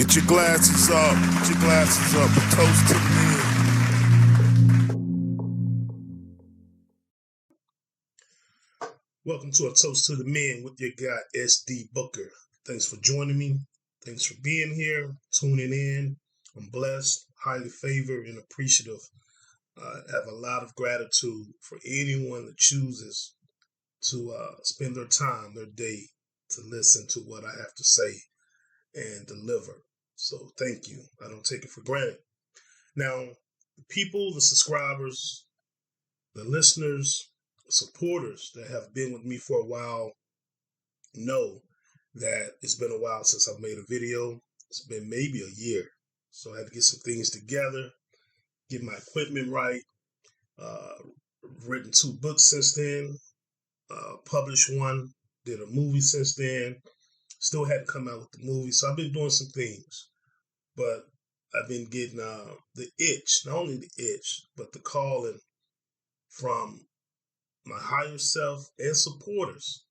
Get your glasses up. Get your glasses up. A toast to the men. Welcome to A Toast to the Men with your guy, S.D. Booker. Thanks for joining me. Thanks for being here, tuning in. I'm blessed, highly favored, and appreciative. I have a lot of gratitude for anyone that chooses to spend their time, their day, to listen to what I have to say and deliver. So thank you. I don't take it for granted. Now, the people, the subscribers, the listeners, the supporters that have been with me for a while know that it's been a while since I've made a video. It's been maybe a year. So I had to get some things together, get my equipment right. Written 2 books since then, published one, did a movie since then. Still hadn't come out with the movie, so I've been doing some things. But I've been getting the itch, not only the itch, but the calling from my higher self and supporters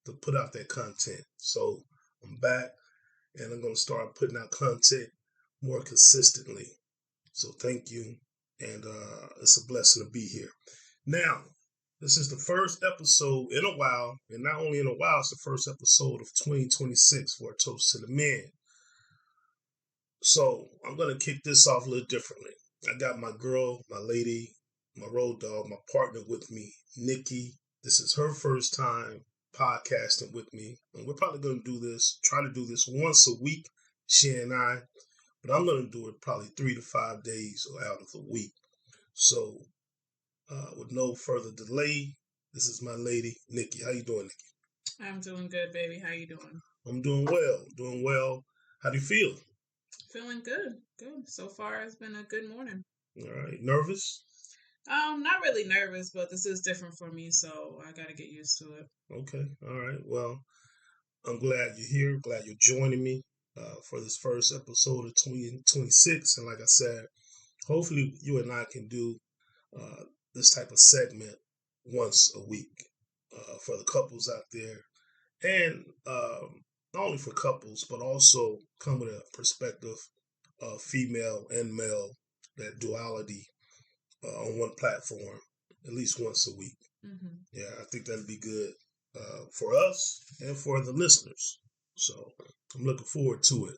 to put out that content. So I'm back, and I'm going to start putting out content more consistently. So thank you, and it's a blessing to be here. Now, this is the first episode in a while, and not only in a while, it's the first episode of 2026 for A Toast to the Men. So I'm going to kick this off a little differently. I got my girl, my lady, my road dog, my partner with me, Nikki. This is her first time podcasting with me, and we're probably going to try to do this once a week, she and I, but I'm going to do it probably 3 to 5 days out of the week. So with no further delay, this is my lady, Nikki. How you doing, Nikki? I'm doing good, baby. How you doing? I'm doing well. How do you feel? Feeling good. Good. So far, it's been a good morning. All right. Nervous? Not really nervous, but this is different for me, so I got to get used to it. Okay. All right. Well, I'm glad you're here. Glad you're joining me for this first episode of 2026. And like I said, hopefully you and I can do this type of segment once a week for the couples out there, and not only for couples, but also come with a perspective of female and male, that duality on one platform at least once a week. Mm-hmm. Yeah, I think that'd be good for us and for the listeners. So I'm looking forward to it.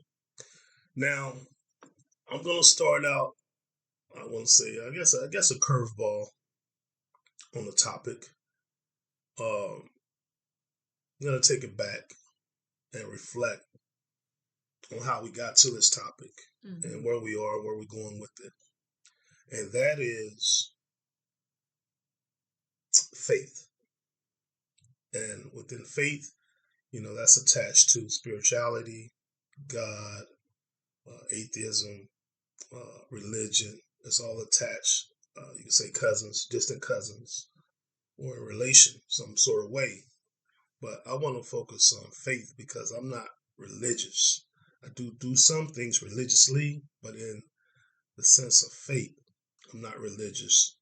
Now, I'm going to start out, I want to say, I guess a curveball on the topic. I'm going to take it back and reflect on how we got to this topic, mm-hmm. and where we are, where we're going with it. And that is faith. And within faith, that's attached to spirituality, God, atheism, religion. It's all attached. You can say cousins, distant cousins, or in relation, some sort of way. But I want to focus on faith because I'm not religious. I do some things religiously, but in the sense of faith, I'm not religious.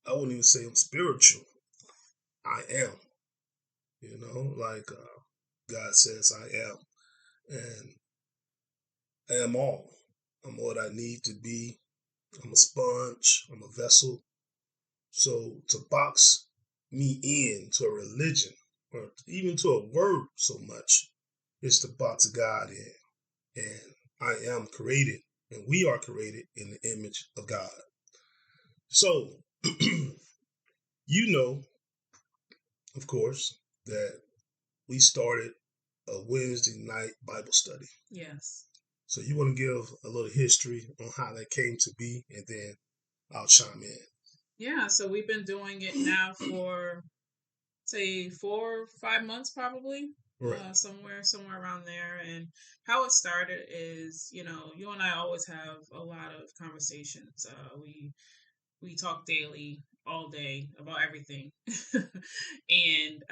I wouldn't even say I'm spiritual. I am. Like God says I am. And I am all. I'm what I need to be. I'm a sponge. I'm a vessel. So to box me in to a religion, or even to a word so much, is to box God in. And I am created, and we are created in the image of God. So, of course, that we started a Wednesday night Bible study. Yes. So you want to give a little history on how that came to be, and then I'll chime in. Yeah, so we've been doing it now for, say, 4 or 5 months probably. Right. Somewhere around there. And how it started is, you and I always have a lot of conversations. We talk daily, all day, about everything. And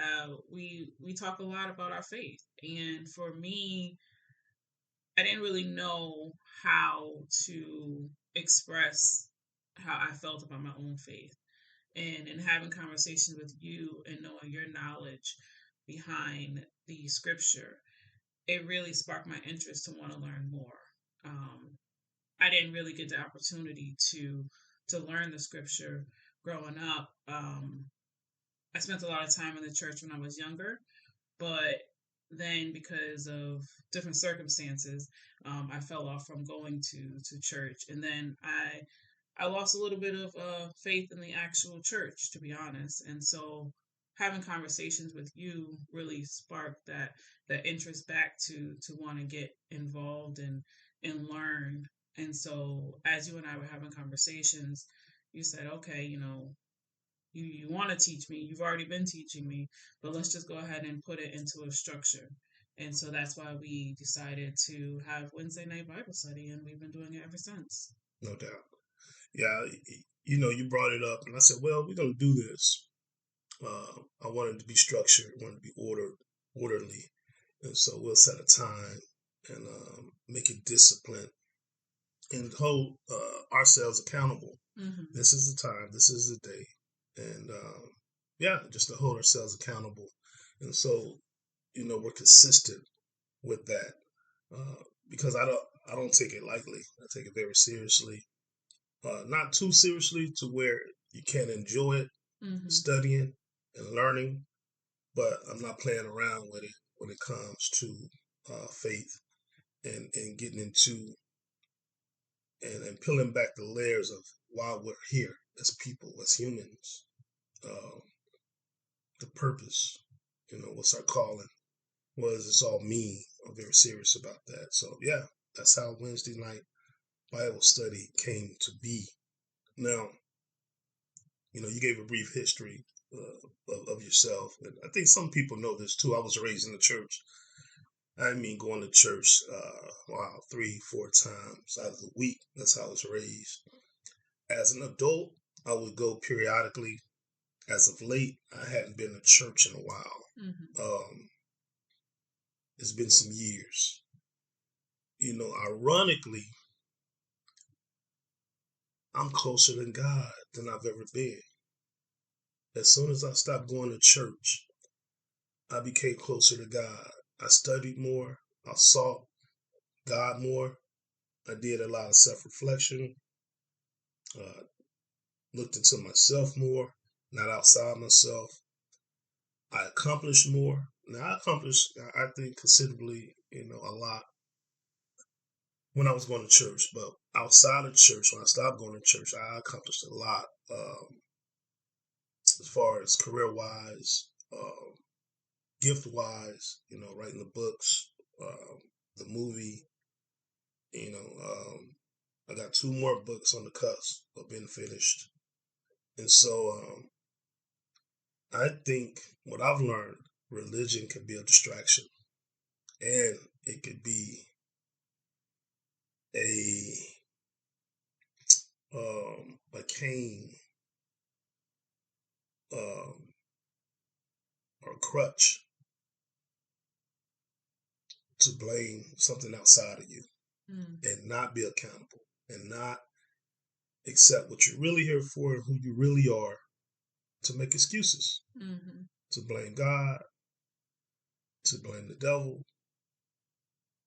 we talk a lot about our faith. And for me, I didn't really know how to express how I felt about my own faith. And in having conversations with you and knowing your knowledge behind the scripture, it really sparked my interest to want to learn more. I didn't really get the opportunity to learn the scripture growing up. I spent a lot of time in the church when I was younger, but then because of different circumstances, I fell off from going to church, and then I lost a little bit of faith in the actual church, to be honest. And so having conversations with you really sparked that interest back to want to get involved and learn. And so as you and I were having conversations, you said, okay, you want to teach me, you've already been teaching me, but let's just go ahead and put it into a structure. And so that's why we decided to have Wednesday night Bible study, and we've been doing it ever since. No doubt. Yeah, you brought it up, and I said, well, we're going to do this. I wanted to be structured, I wanted to be orderly. And so we'll set a time and make it disciplined and hold ourselves accountable. Mm-hmm. This is the time, this is the day. And just to hold ourselves accountable. And so, we're consistent with that because I don't take it lightly. I take it very seriously. Not too seriously to where you can't enjoy it, studying and learning, but I'm not playing around with it when it comes to faith and getting into and peeling back the layers of why we're here as people, as humans, the purpose, what's our calling, what does this all mean? I'm very serious about that. So yeah, that's how Wednesday night Bible study came to be. Now, you gave a brief history of yourself. And I think some people know this too. I was raised in the church. I mean, going to church, 3-4 times out of the week. That's how I was raised. As an adult, I would go periodically. As of late, I hadn't been to church in a while. It's been some years. Ironically, I'm closer to God than I've ever been. As soon as I stopped going to church, I became closer to God. I studied more. I sought God more. I did a lot of self-reflection. Looked into myself more, not outside myself. I accomplished more. Now, I accomplished, I think, considerably, a lot when I was going to church. But outside of church, when I stopped going to church, I accomplished a lot as far as career-wise, gift-wise, writing the books, the movie. I got 2 more books on the cusp of being finished. And so I think what I've learned, religion can be a distraction. And it could be a cane or crutch to blame something outside of you and not be accountable and not accept what you're really here for and who you really are, to make excuses, to blame God, to blame the devil,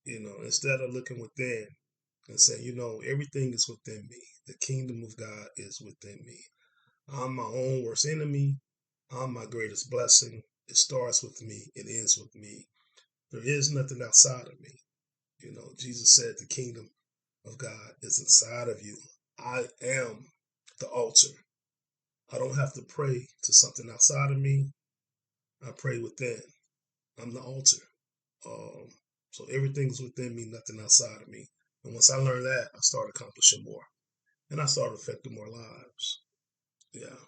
instead of looking within and saying, everything is within me. The kingdom of God is within me. I'm my own worst enemy. I'm my greatest blessing. It starts with me. It ends with me. There is nothing outside of me. Jesus said the kingdom of God is inside of you. I am the altar. I don't have to pray to something outside of me. I pray within. I'm the altar. So everything's within me, nothing outside of me. And once I learned that, I started accomplishing more. And I started affecting more lives. Yeah.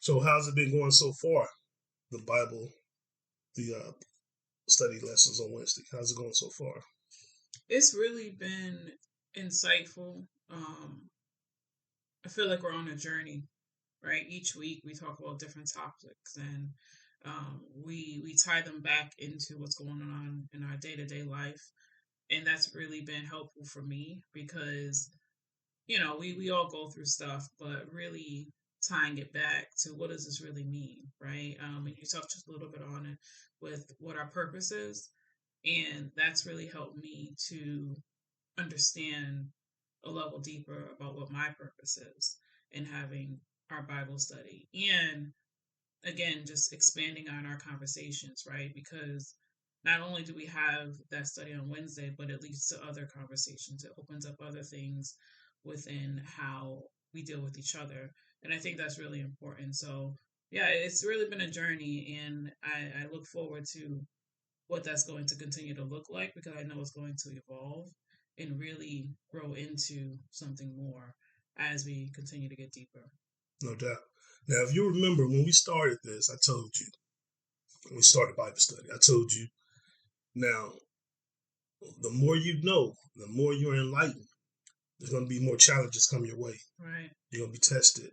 So how's it been going so far? The Bible, the study lessons on Wednesday. How's it going so far? It's really been insightful. I feel like we're on a journey, right? Each week we talk about different topics, and we tie them back into what's going on in our day-to-day life. And that's really been helpful for me because, we all go through stuff, but really tying it back to what does this really mean, right? And you touched just a little bit on it with what our purpose is. And that's really helped me to understand a level deeper about what my purpose is in having our Bible study. And again, just expanding on our conversations, right? Because not only do we have that study on Wednesday, but it leads to other conversations. It opens up other things within how we deal with each other. And I think that's really important. So, yeah, it's really been a journey, and I look forward to what that's going to continue to look like, because I know it's going to evolve and really grow into something more as we continue to get deeper. No doubt. Now, if you remember when we started this, I told you, when we started Bible study, I told you, now, the more you know, the more you're enlightened, there's going to be more challenges come your way. Right. You're going to be tested.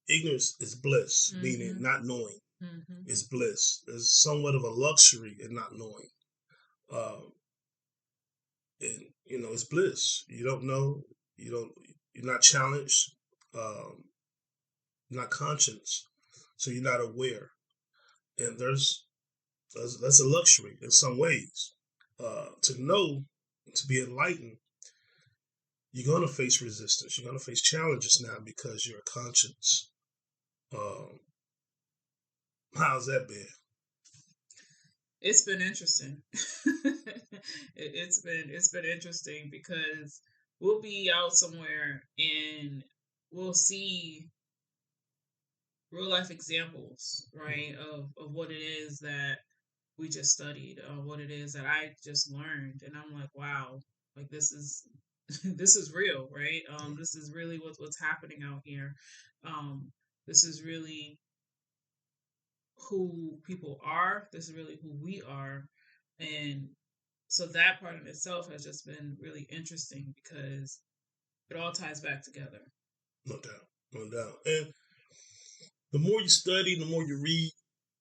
Ignorance is bliss, meaning not knowing is bliss. There's somewhat of a luxury in not knowing. And, it's bliss. You don't know. You're not challenged. You're not conscious. So you're not aware. And that's a luxury in some ways. To know, to be enlightened, you're going to face resistance. You're going to face challenges now because you're a conscience. How's that been? It's been interesting. It's been interesting because we'll be out somewhere and we'll see real life examples, right, of what it is that we just studied, what it is that I just learned, and I'm like, wow, like this is this is real, right? This is really what's happening out here. This is really who people are. This is really who we are, and so that part in itself has just been really interesting because it all ties back together. No doubt, no doubt. And the more you study, the more you read,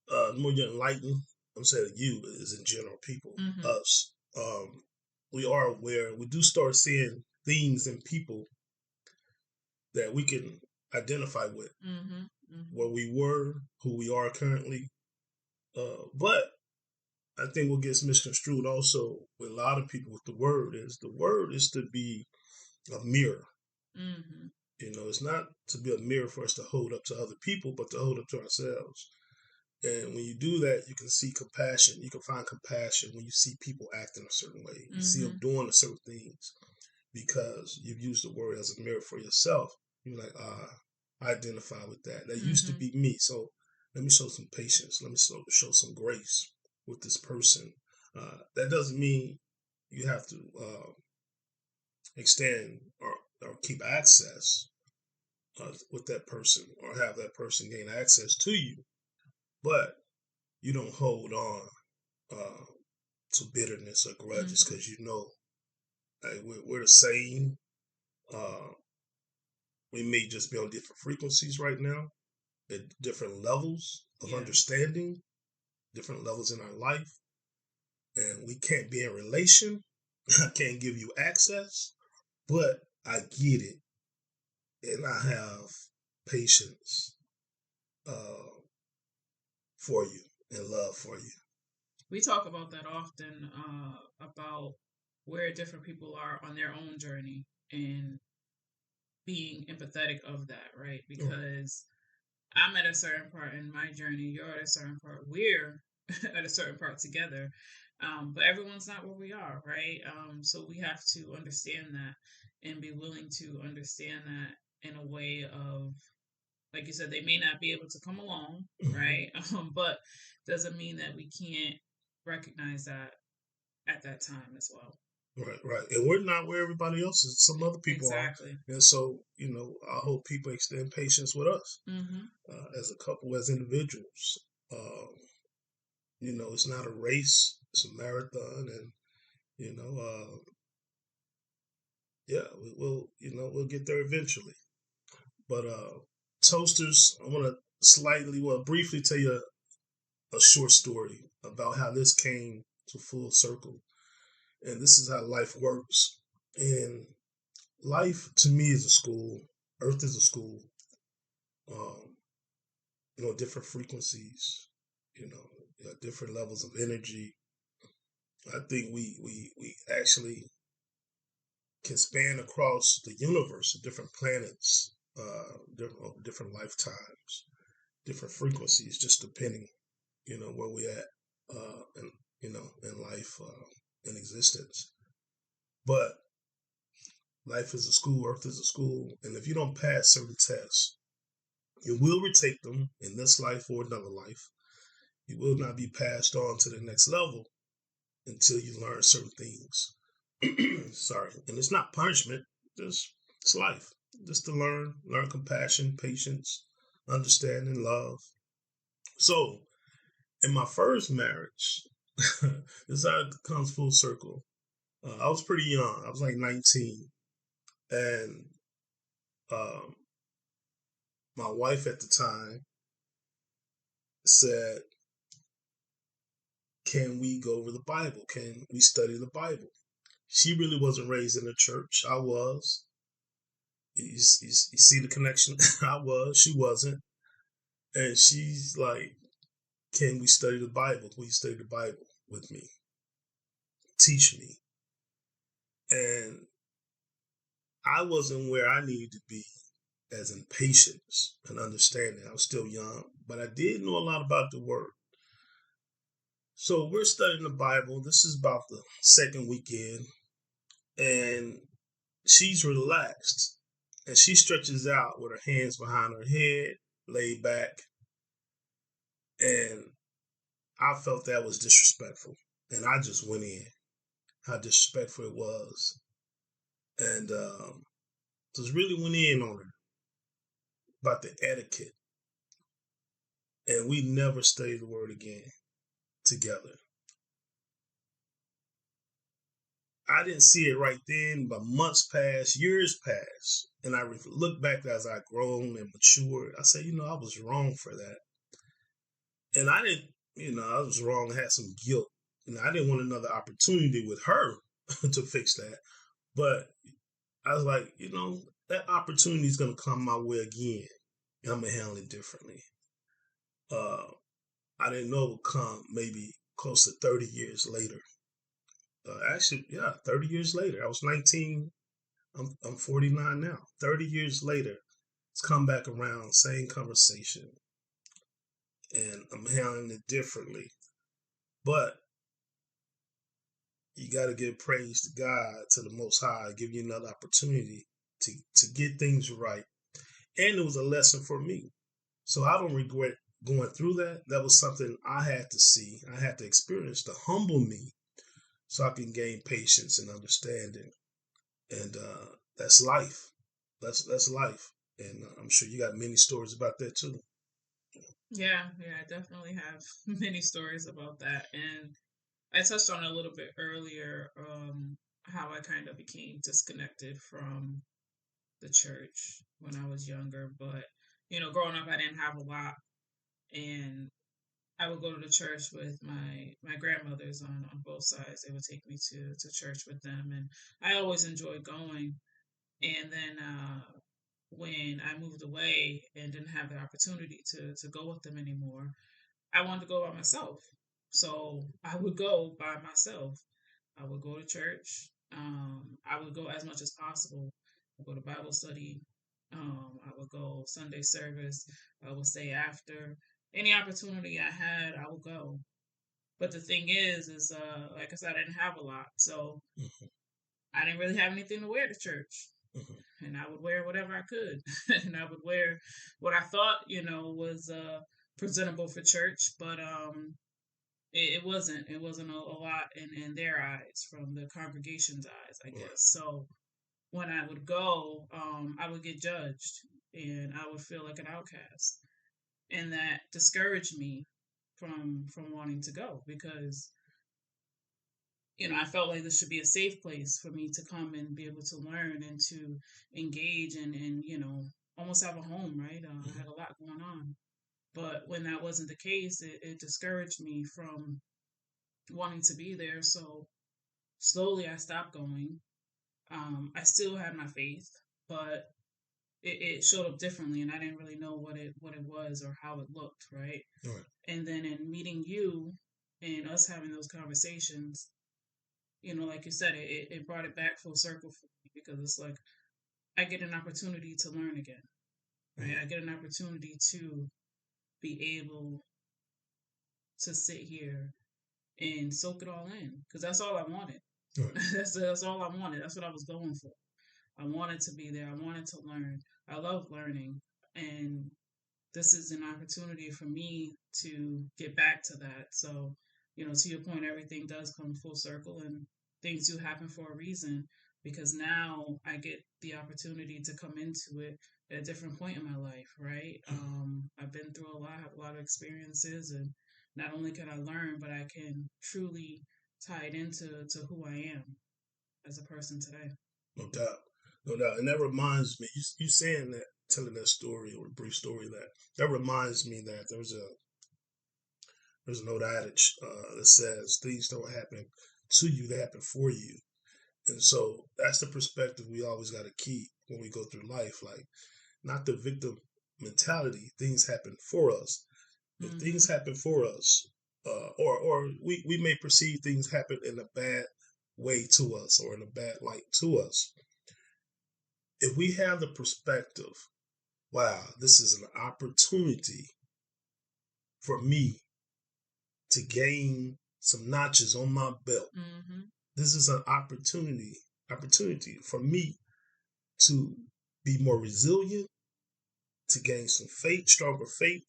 the more you're enlightened. I'm saying you is in general, people, us. We are aware. We do start seeing things in people that we can identify with, where we were, who we are currently. But I think what gets misconstrued also with a lot of people with the word is to be a mirror. It's not to be a mirror for us to hold up to other people, but to hold up to ourselves. And when you do that, you can see compassion. You can find compassion when you see people acting a certain way. You see them doing certain things because you've used the word as a mirror for yourself. You're like, I identify with that. That used to be me. So let me show some patience. Let me show some grace with this person. That doesn't mean you have to extend or keep access with that person or have that person gain access to you, but you don't hold on to bitterness or grudges because we're the same. We may just be on different frequencies right now, at different levels of understanding, different levels in our life, and we can't be in relation. I can't give you access, but I get it, and I have patience for you and love for you. We talk about that often, about where different people are on their own journey and being empathetic of that, right? Because I'm at a certain part in my journey, you're at a certain part, we're at a certain part together. But everyone's not where we are, right? So we have to understand that and be willing to understand that in a way of, like you said, they may not be able to come along, right? But doesn't mean that we can't recognize that at that time as well. Right. And we're not where everybody else is. Some other people are. And so, I hope people extend patience with us as a couple, as individuals. It's not a race, it's a marathon. And, we'll get there eventually. But Toasters, I want to briefly tell you a short story about how this came to full circle. And this is how life works. And life to me is a school. Earth is a school. Different frequencies, different levels of energy. I think we actually can span across the universe, different planets, different lifetimes, different frequencies, just depending, where we at, in life, in existence. But life is a school, earth is a school, and if you don't pass certain tests, you will retake them in this life or another life. You will not be passed on to the next level until you learn certain things. Sorry. And it's not punishment, it's life. Just to learn compassion, patience, understanding, love. So, in my first marriage, this comes full circle. I was pretty young. I was like 19. And um, my wife at the time said, can we go over the Bible? Can we study the Bible? She really wasn't raised in a church. I was. You see the connection? I was. She wasn't. And she's like, can we study the Bible? Will you study the Bible with me? Teach me. And I wasn't where I needed to be as in patience and understanding. I was still young, but I did know a lot about the word. So we're studying the Bible. This is about the second weekend. And she's relaxed. And she stretches out with her hands behind her head, laid back. And I felt that was disrespectful. And I just went in, how disrespectful it was. And just really went in on her about the etiquette. And we never studied the word again together. I didn't see it right then, but months passed, years passed. And I look back as I grown and matured. I said, I was wrong for that. And I didn't, I was wrong. I had some guilt. I didn't want another opportunity with her to fix that. But I was like, that opportunity is going to come my way again. And I'm going to handle it differently. I didn't know it would come maybe close to 30 years later. 30 years later. I was 19. I'm 49 now. 30 years later, it's come back around, same conversation. And I'm handling it differently. But you got to give praise to God, to the Most High, give you another opportunity to get things right. And it was a lesson for me. So I don't regret going through that. That was something I had to see. I had to experience to humble me so I can gain patience and understanding. And that's life. That's life. And I'm sure you got many stories about that too. Yeah, I definitely have many stories about that. And I touched on it a little bit earlier, how I kind of became disconnected from the church when I was younger. But, growing up, I didn't have a lot. And I would go to the church with my grandmothers on both sides. They would take me to church with them. And I always enjoyed going. And then when I moved away and didn't have the opportunity to go with them anymore, I wanted to go by myself. So I would go by myself. I would go to church. I would go as much as possible. I would go to Bible study. I would go Sunday service. I would stay after. Any opportunity I had, I would go. But the thing is, like I said, I didn't have a lot. So I didn't really have anything to wear to church. And I would wear whatever I could. And I would wear what I thought, was presentable for church. But it wasn't. It wasn't a lot in their eyes, from the congregation's eyes, I guess. So when I would go, I would get judged, and I would feel like an outcast, and that discouraged me from wanting to go, because I felt like this should be a safe place for me to come and be able to learn and to engage and almost have a home, right? I had a lot going on. But when that wasn't the case, it discouraged me from wanting to be there. So slowly I stopped going. I still had my faith, but it showed up differently, and I didn't really know what it was or how it looked, right? Right. And then in meeting you and us having those conversations, you know, like you said, it brought it back full circle for me, because it's like I get an opportunity to learn again, right? Mm-hmm. I get an opportunity to be able to sit here and soak it all in, because that's all I wanted. Right. That's all I wanted. That's what I was going for. I wanted to be there. I wanted to learn. I love learning, and this is an opportunity for me to get back to that. So, you know, to your point, everything does come full circle, and things do happen for a reason, because now I get the opportunity to come into it at a different point in my life, right? I've been through a lot, have a lot of experiences, and not only can I learn, but I can truly tie it into who I am as a person today. No doubt. No doubt. And that reminds me, you saying that, telling that story or a brief story, that reminds me that there's an old adage that says things don't happen to you, they happen for you. And so that's the perspective we always got to keep when we go through life. Like, not the victim mentality. Things happen for us. If things happen for us, or we may perceive things happen in a bad way to us or in a bad light to us, if we have the perspective, wow, this is an opportunity for me to gain some notches on my belt. Mm-hmm. This is an opportunity for me to be more resilient, to gain some faith, stronger faith,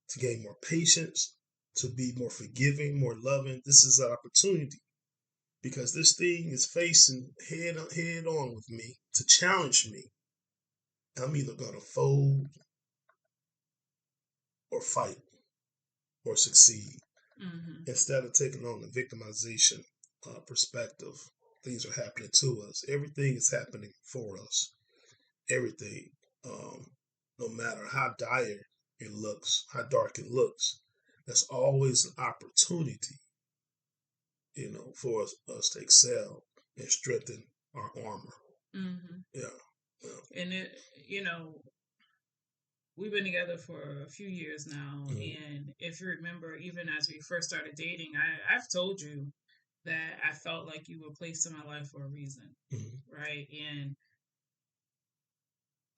to gain more patience, to be more forgiving, more loving. This is an opportunity, because this thing is facing head on with me to challenge me. I'm either going to fold or fight or succeed. Mm-hmm. Instead of taking on the victimization perspective, things are happening to us. Everything is happening for us. Everything, no matter how dire it looks, how dark it looks, there's always an opportunity, for us to excel and strengthen our armor. Mm-hmm. Yeah. And it, you know, we've been together for a few years now, and if you remember, even as we first started dating, I've told you that I felt like you were placed in my life for a reason, right? And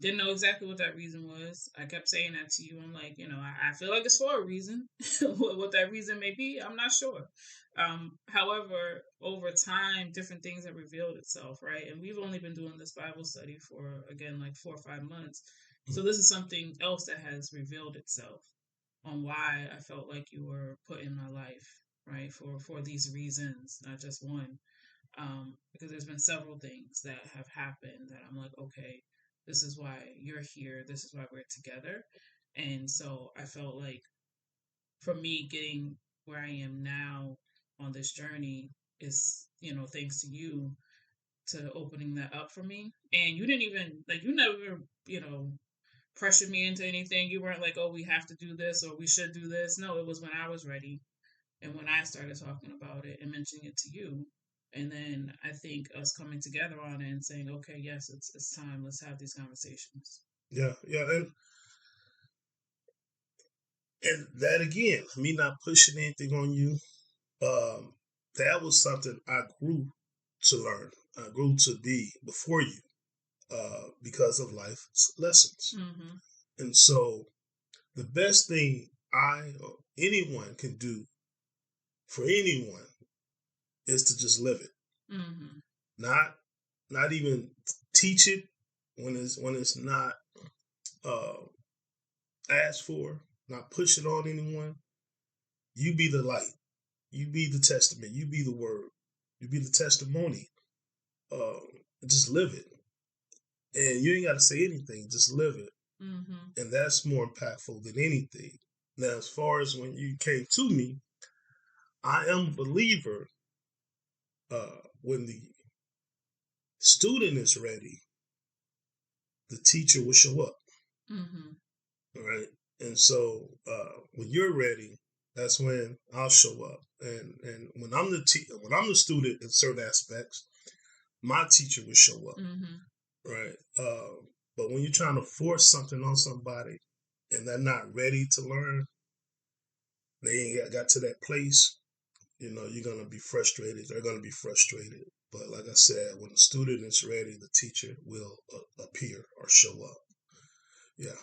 didn't know exactly what that reason was. I kept saying that to you. I'm like, I feel like it's for a reason. What that reason may be, I'm not sure. However, over time, different things have revealed itself, right? And we've only been doing this Bible study for, again, like 4 or 5 months. So this is something else that has revealed itself on why I felt like you were put in my life, right? For these reasons, not just one. Because there's been several things that have happened that I'm like, okay, this is why you're here. This is why we're together. And so I felt like for me getting where I am now on this journey is, thanks to you to opening that up for me. And you didn't even, like, you never, pressured me into anything. You weren't like, oh, we have to do this or we should do this. No, it was when I was ready and when I started talking about it and mentioning it to you. And then I think us coming together on it and saying, okay, yes, it's time. Let's have these conversations. Yeah, and that again, me not pushing anything on you, that was something I grew to learn. I grew to be before you, because of life's lessons. Mm-hmm. And so, the best thing I or anyone can do for anyone is to just live it. Mm-hmm. Not even teach it when it's not asked for. Not push it on anyone. You be the light. You be the testament. You be the word. You be the testimony. Just live it, and you ain't got to say anything. Just live it, and that's more impactful than anything. Now, as far as when you came to me, I am a believer. When the student is ready, the teacher will show up. All right, and so when you're ready, that's when I'll show up. And when I'm the student in certain aspects, my teacher will show up. Right. But when you're trying to force something on somebody and they're not ready to learn, they ain't got to that place, you're going to be frustrated. They're going to be frustrated. But like I said, when the student is ready, the teacher will appear or show up. Yeah.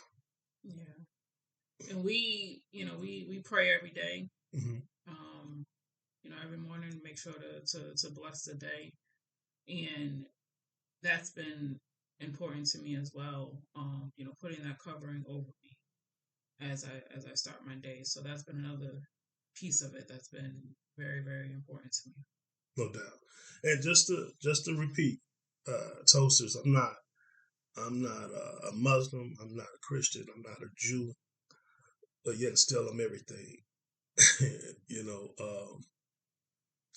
Yeah. And we pray every day. Mm-hmm. Every morning, make sure to bless the day. And that's been important to me as well. Putting that covering over me as I start my day. So that's been another piece of it that's been very, very important to me. No doubt. And just to repeat, toasters, I'm not a Muslim. I'm not a Christian. I'm not a Jew. But yet still I'm everything.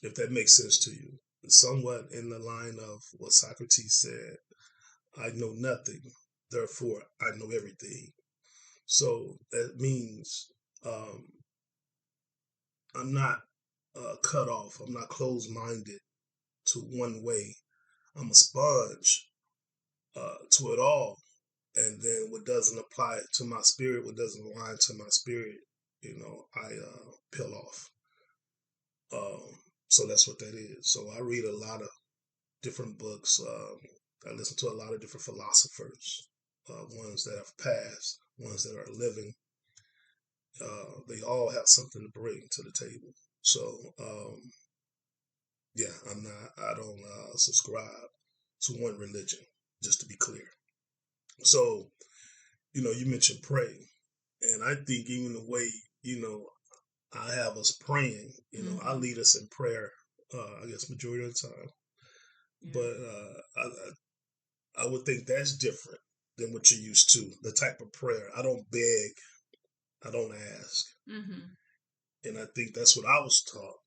If that makes sense to you. Somewhat in the line of what Socrates said, I know nothing, therefore I know everything. So that means I'm not cut off. I'm not closed-minded to one way. I'm a sponge to it all. And then what doesn't apply to my spirit, what doesn't align to my spirit, I peel off. So that's what that is. So I read a lot of different books. I listen to a lot of different philosophers, ones that have passed, ones that are living. They all have something to bring to the table. So, I don't subscribe to one religion, just to be clear. So, you mentioned praying. And I think even the way, I have us praying, I lead us in prayer, I guess majority of the time. Yeah. But I would think that's different than what you're used to, the type of prayer. I don't beg, I don't ask. Mm-hmm. And I think that's what I was taught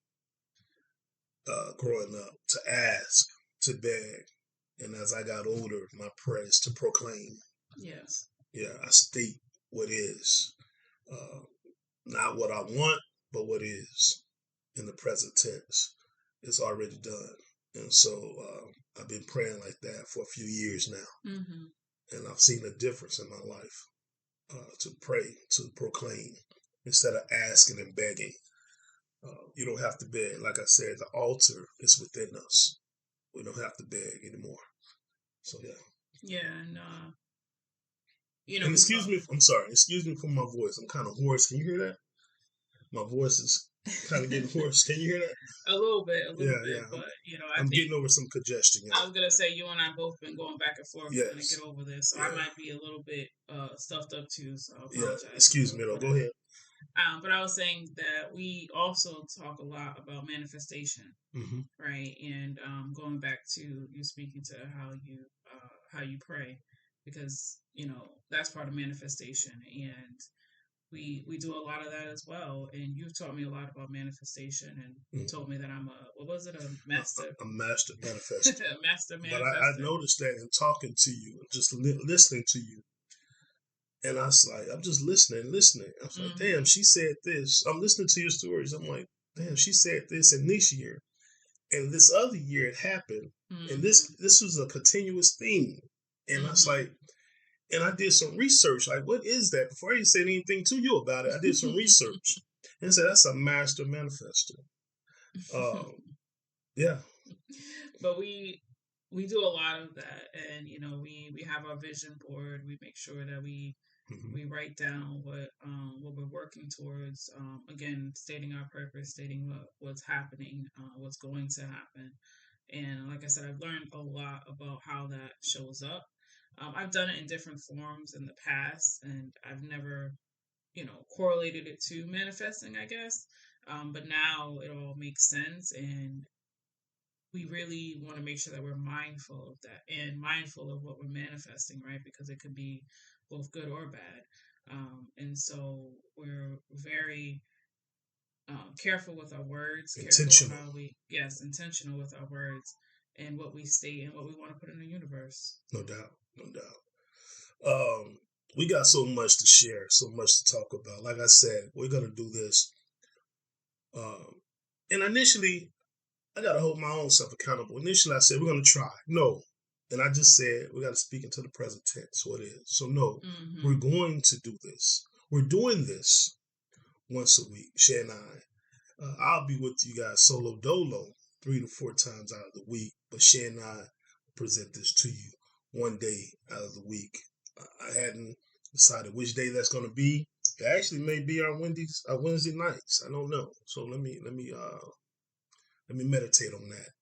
growing up, to ask, to beg. And as I got older, my prayer is to proclaim. Yes. Yeah, I state what is. Not what I want, but what is in the present tense. It's already done. And so I've been praying like that for a few years now. Mm-hmm. And I've seen a difference in my life to pray, to proclaim, instead of asking and begging. You don't have to beg. Like I said, the altar is within us. We don't have to beg anymore. So, yeah. Yeah, and, and excuse me for my voice. I'm kind of hoarse. Can you hear that? My voice is kind of getting hoarse. Can you hear that? A little bit. Yeah. But I'm getting over some congestion. I was gonna say, you and I both been going back and forth trying to get over this, so I might be a little bit stuffed up too. So I apologize. Yeah, excuse me though. Go ahead. But I was saying that we also talk a lot about manifestation, mm-hmm. right? And going back to you speaking to how you pray, because that's part of manifestation, and we do a lot of that as well. And you've taught me a lot about manifestation, and you told me that I'm a master? A master manifester. A master manifester. But I noticed that in talking to you, just listening to you. And I was like, I'm just listening. I was like, damn, she said this. I'm listening to your stories. I'm like, damn, she said this in this year. And this other year it happened. Mm-hmm. And this was a continuous theme. And I was like, and I did some research. Like, what is that? Before I even said anything to you about it, I did some research. And said, that's a master manifester. Yeah. But we do a lot of that. And, we have our vision board. We make sure that we write down what we're working towards. Again, stating our purpose, stating what's happening, what's going to happen. And like I said, I've learned a lot about how that shows up. I've done it in different forms in the past, and I've never, correlated it to manifesting, I guess. But now it all makes sense, and we really want to make sure that we're mindful of that and mindful of what we're manifesting, right? Because it could be both good or bad. And so we're very careful with our words. Intentional. Intentional with our words and what we state and what we want to put in the universe. No doubt. We got so much to share, so much to talk about. Like I said, we're going to do this. And initially, I got to hold my own self accountable. Initially, I said, we're going to try. No, And I just said we got to speak into the present tense, so it is. So no, we're going to do this. We're doing this once a week, Shay and I. I'll be with you guys solo dolo 3 to 4 times out of the week, but Shay and I present this to you one day out of the week. I hadn't decided which day that's going to be. It actually may be our Wednesday nights. I don't know. So let me meditate on that.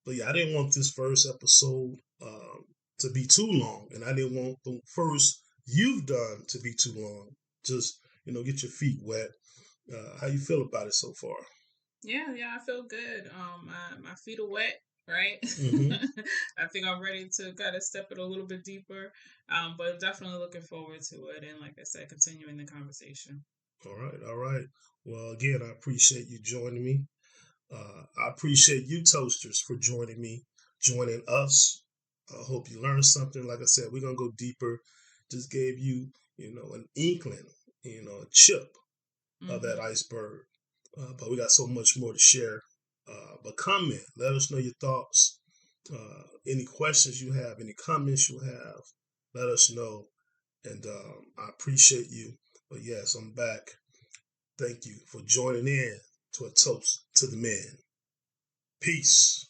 But yeah, I didn't want this first episode to be too long, and I didn't want the first you've done to be too long. Just get your feet wet. How you feel about it so far? Yeah, I feel good. My feet are wet, right? I think I'm ready to kind of step it a little bit deeper. But definitely looking forward to it, and like I said, continuing the conversation. All right. Well, again, I appreciate you joining me. I appreciate you, Toasters, for joining me, joining us. I hope you learned something. Like I said, we're going to go deeper. Just gave you, an inkling, a chip of that iceberg. But we got so much more to share. But comment. Let us know your thoughts. Any questions you have, any comments you have, let us know. And I appreciate you. But yes, I'm back. Thank you for joining in to A Toast to the Men. Peace.